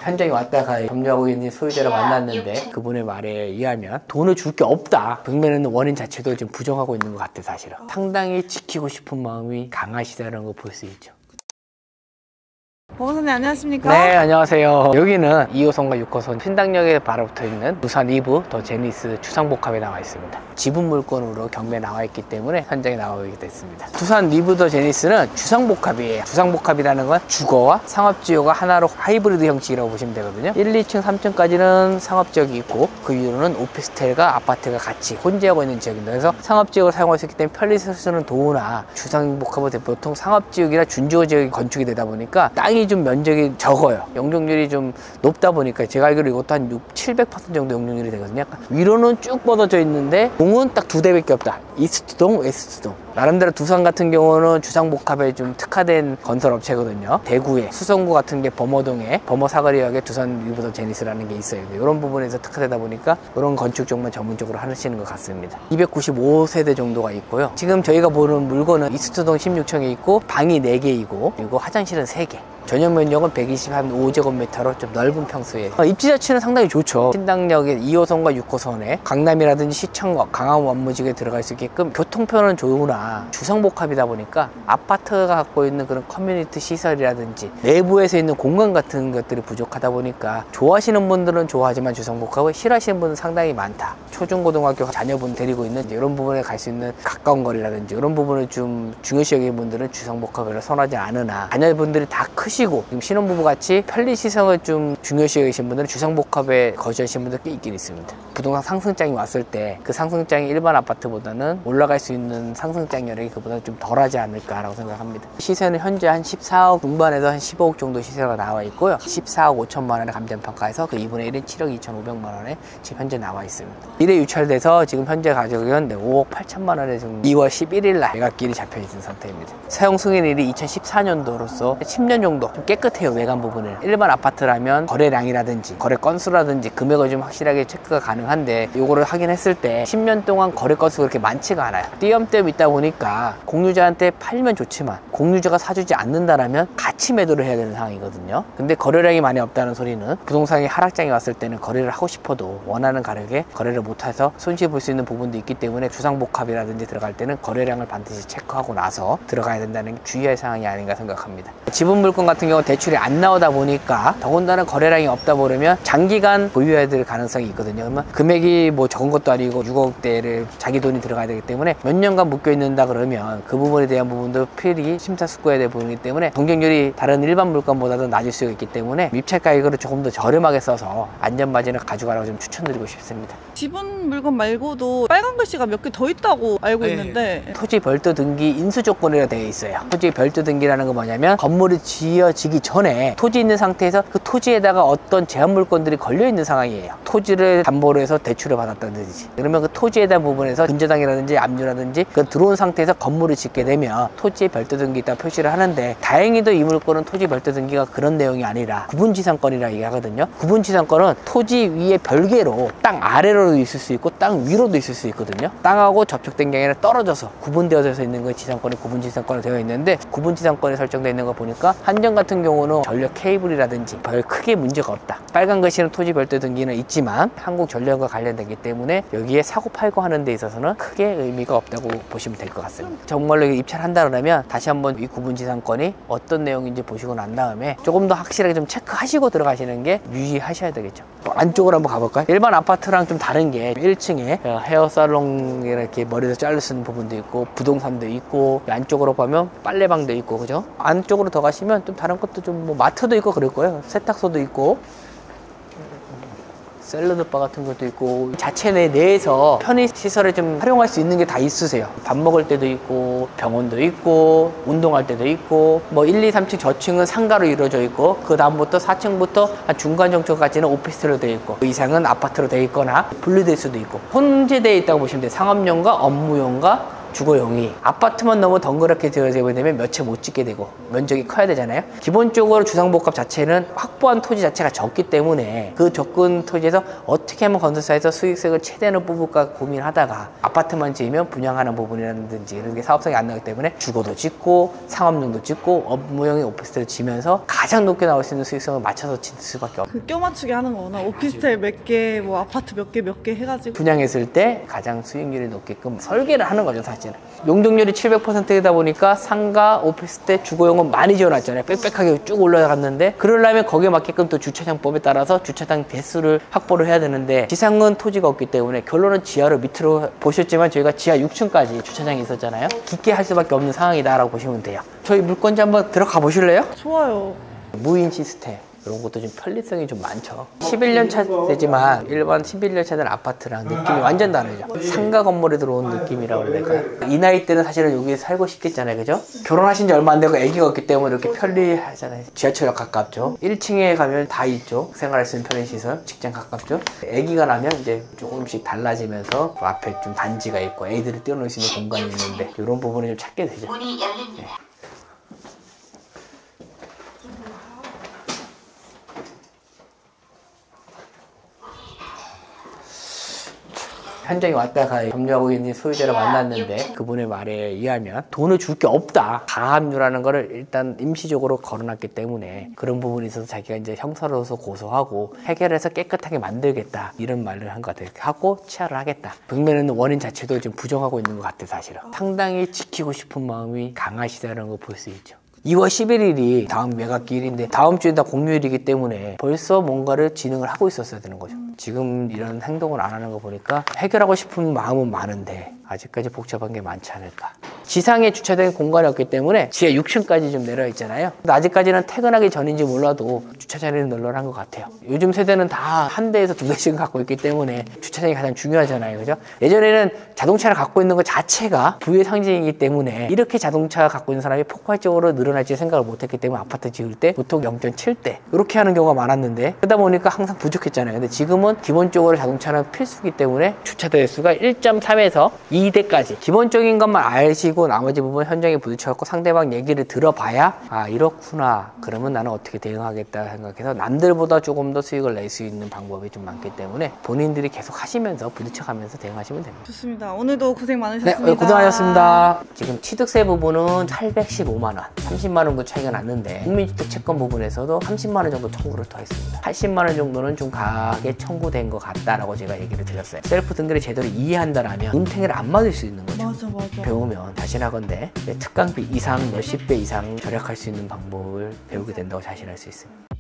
현장에 왔다가 점유하고 있는 소유자를 만났는데 그분의 말에 의하면 돈을 줄 게 없다. 벽면에는 원인 자체도 지금 부정하고 있는 것 같아 사실은. 상당히 지키고 싶은 마음이 강하시다는 걸 볼 수 있죠. 보건사님 안녕하십니까? 네, 안녕하세요. 여기는 2호선과 6호선 신당역에 바로 붙어있는 두산 리브 더 제니스 주상복합에 나와 있습니다. 지분 물건으로 경매에 나와 있기 때문에 현장에 나오게 됐습니다. 두산 리브 더 제니스는 주상복합이에요. 주상복합이라는 건 주거와 상업지역가 하나로 하이브리드 형식이라고 보시면 되거든요. 1, 2층, 3층까지는 상업지역이 있고 그 위로는 오피스텔과 아파트가 같이 혼재하고 있는 지역입니다. 그래서 상업지역을 사용할 수 있기 때문에 편리 쓰는 도로나 주상복합은 보통 상업지역이나 준주거 지역이 건축이 되다 보니까 땅이 좀 면적이 적어요. 용적률이 좀 높다 보니까 제가 알기로 이것도 한 700% 정도 용적률이 되거든요. 약간 위로는 쭉 뻗어져 있는데 동은 딱 두 대밖에 없다. 이스트동, 웨스트동. 나름대로 두산 같은 경우는 주상복합에 좀 특화된 건설업체거든요. 대구에 수성구 같은 게 범어동에 범어사거리역에 두산 리브 더 제니스라는 게 있어요. 이런 부분에서 특화되다 보니까 이런 건축 쪽만 전문적으로 하시는 것 같습니다. 295세대 정도가 있고요. 지금 저희가 보는 물건은 이스트동 16층에 있고 방이 4개이고 그리고 화장실은 3개. 전용 면적은 125제곱미터로 좀 넓은 평수에 입지 자체는 상당히 좋죠. 신당역의 2호선과 6호선에 강남이라든지 시청역, 강남 원무지구에 들어갈 수 있게끔 교통편은 좋으나 주상복합이다 보니까 아파트가 갖고 있는 그런 커뮤니티 시설이라든지 내부에서 있는 공간 같은 것들이 부족하다 보니까 좋아하시는 분들은 좋아하지만 주상복합을 싫어하시는 분은 상당히 많다. 초중고등학교 자녀분 데리고 있는 이런 부분에 갈 수 있는 가까운 거리라든지 이런 부분을 좀 중요시 여기는 분들은 주상복합을 선호하지 않으나 자녀분들이 다 크시고 지금 신혼부부 같이 편리시설을 좀 중요시 여기신 분들은 주상복합에 거주하시는 분들 꽤 있긴 있습니다. 부동산 상승장이 왔을 때 그 상승장이 일반 아파트보다는 올라갈 수 있는 상승장 여력이 그보다 좀 덜하지 않을까라고 생각합니다. 시세는 현재 한 14억 중반에서 한 15억 정도 시세가 나와 있고요. 14억 5천만 원의 감정평가에서 그 2분의 1인 7억 2,500만 원에 지금 현재 나와 있습니다. 미래 유찰돼서 지금 현재 가격은 5억 8천만 원에 지금 2월 11일 날 매각길이 잡혀 있는 상태입니다. 사용 승인일이 2014년도로서 10년 정도 좀 깨끗해요. 외관 부분을. 일반 아파트라면 거래량이라든지 거래 건수라든지 금액을 좀 확실하게 체크가 가능한데 요거를 확인했을 때 10년 동안 거래 건수가 그렇게 많지가 않아요. 띄엄띄엄 있다 보니까 공유자한테 팔면 좋지만 공유자가 사주지 않는다라면 같이 매도를 해야 되는 상황이거든요. 근데 거래량이 많이 없다는 소리는 부동산이 하락장이 왔을 때는 거래를 하고 싶어도 원하는 가격에 거래를 못해서 손실 볼 수 있는 부분도 있기 때문에 주상복합이라든지 들어갈 때는 거래량을 반드시 체크하고 나서 들어가야 된다는 게 주의할 사항이 아닌가 생각합니다. 지분 물건 같은 경우 대출이 안 나오다 보니까 더군다나 거래량이 없다 보면 장기간 보유해야 될 가능성이 있거든요. 그러면 금액이 뭐 적은 것도 아니고 6억대를 자기 돈이 들어가야 되기 때문에 몇 년간 묶여 있는다 그러면 그 부분에 대한 부분도 필히 심사숙고해야 될 부분이기 때문에 경쟁률이 다른 일반 물건보다도 낮을 수가 있기 때문에 입찰 가격을 조금 더 저렴하게 써서 안전마진을 가져가라고 좀 추천드리고 싶습니다. 지분 물건 말고도 빨간 글씨가 몇 개 더 있다고 알고 있는데 토지 별도 등기 인수 조건이라 되어 있어요. 토지 별도 등기라는 건 뭐냐면 건물이 지어지기 전에 토지 있는 상태에서 그 토지에다가 어떤 제한 물건들이 걸려 있는 상황이에요. 토지를 담보로 해서 대출을 받았다는 뜻이지. 그러면 그 토지에 대한 부분에서 근저당이라든지 압류라든지 그 들어온 상태에서 건물을 짓게 되면 토지에 별도 등기 있다 표시를 하는데 다행히도 이 물건은 토지 별도 등기가 그런 내용이 아니라 구분지상권이라 얘기하거든요. 구분지상권은 토지 위에 별개로 땅 아래로도 있을 수 있고 땅 위로도 있을 수 있거든요. 땅하고 접촉된 게 아니라 떨어져서 구분되어져 있는 건 지상권이 구분지상권으로 되어 있는데 구분지상권이 설정되어 있는 거 보니까 한정 같은 경우는 전력 케이블이라든지 별 크게 문제가 없다. 빨간 글씨는 토지 별도 등기는 있지만 한국전력과 관련되기 때문에 여기에 사고 팔고 하는 데 있어서는 크게 의미가 없다고 보시면 될 것 같습니다. 정말로 입찰한다 그러면 다시 한번 이 구분지상권이 어떤 내용인지 보시고 난 다음에 조금 더 확실하게 좀 체크하시고 들어가시는 게 유의하셔야 되겠죠. 안쪽으로 한번 가볼까요? 일반 아파트랑 좀 다른 게 1층에 헤어 살롱 이렇게 머리에서 자를 쓰는 부분도 있고 부동산도 있고 안쪽으로 가면 빨래방도 있고 그죠? 안쪽으로 더 가시면 좀 다른 것도 좀 뭐 마트도 있고 그럴 거예요. 세탁소도 있고 샐러드바 같은 것도 있고 자체 내에서 편의시설을 좀 활용할 수 있는 게 다 있으세요. 밥 먹을 때도 있고 병원도 있고 운동할 때도 있고 뭐 1, 2, 3층 저층은 상가로 이루어져 있고 그 다음부터 4층부터 한 중간 정도까지는 오피스텔로 되어 있고 그 이상은 아파트로 되어 있거나 분리될 수도 있고 혼재되어 있다고 보시면 돼요. 상업용과 업무용과 주거용이 아파트만 너무 덩그랗게 되어지게 되면 몇 채 못 짓게 되고 면적이 커야 되잖아요. 기본적으로 주상복합 자체는 확보한 토지 자체가 적기 때문에 그 적은 토지에서 어떻게 하면 건설사에서 수익성을 최대한으로 뽑을까 고민하다가 아파트만 지으면 분양하는 부분이라든지 이런 게 사업성이 안 나기 때문에 주거도 짓고 상업용도 짓고 업무용의 오피스텔을 지면서 가장 높게 나올 수 있는 수익성을 맞춰서 짓을 수밖에 없어요. 그 껴맞추게 하는 거구나. 오피스텔 몇 개, 뭐 아파트 몇 개 해가지고. 분양했을 때 가장 수익률이 높게끔 설계를 하는 거죠, 사실은. 용적률이 700%이다 보니까 상가, 오피스텔, 주거용은 많이 지어놨잖아요. 빽빽하게 쭉 올라갔는데 그러려면 거기에 맞게끔 또 주차장법에 따라서 주차장 대수를 확보를 해야 되는데 지상은 토지가 없기 때문에 결론은 지하로 밑으로 보셨지만 저희가 지하 6층까지 주차장이 있었잖아요. 깊게 할 수밖에 없는 상황이다라고 보시면 돼요. 저희 물건지 한번 들어가 보실래요? 좋아요. 무인 시스템 이런 것도 좀 편리성이 좀 많죠. 11년 차 되지만 일반 11년 차들 아파트랑 느낌이 완전 다르죠. 상가 건물에 들어온 느낌이라고 해야 될까요? 이 나이 때는 사실은 여기 살고 싶겠잖아요, 그죠? 결혼하신 지 얼마 안 되고 아기가 없기 때문에 이렇게 편리하잖아요. 지하철역 가깝죠. 1층에 가면 다 있죠. 생활할 수 있는 편의시설, 직장 가깝죠. 아기가 나면 이제 조금씩 달라지면서 앞에 좀 단지가 있고 애들을 띄워놓을 수 있는 공간이 있는데 이런 부분을 좀 찾게 되죠. 네. 현장에 왔다가 점유하고 있는 소유자를 만났는데 그분의 말에 의하면 돈을 줄 게 없다. 가압류라는 거를 일단 임시적으로 걸어놨기 때문에 그런 부분에 있어서 자기가 이제 형사로서 고소하고 해결해서 깨끗하게 만들겠다. 이런 말을 한 것 같아요. 하고 치하를 하겠다. 벽면은 원인 자체도 지금 부정하고 있는 것 같아요, 사실은. 상당히 지키고 싶은 마음이 강하시다는 걸 볼 수 있죠. 2월 11일이 다음 매각기일인데 다음 주에 다 공휴일이기 때문에 벌써 뭔가를 진행을 하고 있었어야 되는 거죠. 지금 이런 행동을 안 하는 거 보니까 해결하고 싶은 마음은 많은데 아직까지 복잡한 게 많지 않을까. 지상에 주차된 공간이 없기 때문에 지하 6층까지 좀 내려 있잖아요. 근데 아직까지는 퇴근하기 전인지 몰라도 주차자리는 널널한 것 같아요. 요즘 세대는 다 한 대에서 두 대씩 갖고 있기 때문에 주차장이 가장 중요하잖아요, 그죠? 예전에는 자동차를 갖고 있는 것 자체가 부의 상징이기 때문에 이렇게 자동차 갖고 있는 사람이 폭발적으로 늘어날지 생각을 못했기 때문에 아파트 지을 때 보통 0.7대 이렇게 하는 경우가 많았는데 그러다 보니까 항상 부족했잖아요. 근데 지금은 기본적으로 자동차는 필수기 때문에 주차 대수가 1.3에서 2대까지 기본적인 것만 알시고 나머지 부분 현장에 부딪혀갖고 상대방 얘기를 들어봐야 아 이렇구나 그러면 나는 어떻게 대응하겠다 생각해서 남들보다 조금 더 수익을 낼 수 있는 방법이 좀 많기 때문에 본인들이 계속 하시면서 부딪혀가면서 대응하시면 됩니다. 좋습니다. 오늘도 고생 많으셨습니다. 네, 고생하셨습니다. 지금 취득세 부분은 815만 원, 30만 원 그 차이가 났는데 국민주택 채권 부분에서도 30만 원 정도 청구를 더 했습니다. 80만 원 정도는 좀 가하게 청구된 것 같다라고 제가 얘기를 드렸어요. 셀프 등기를 제대로 이해한다라면 은퇴를 안 맞을 수 있는 거죠. 맞아. 배우면 자신하건대 특강비 이상 몇십 배 이상 절약할 수 있는 방법을 배우게 된다고 자신할 수 있습니다.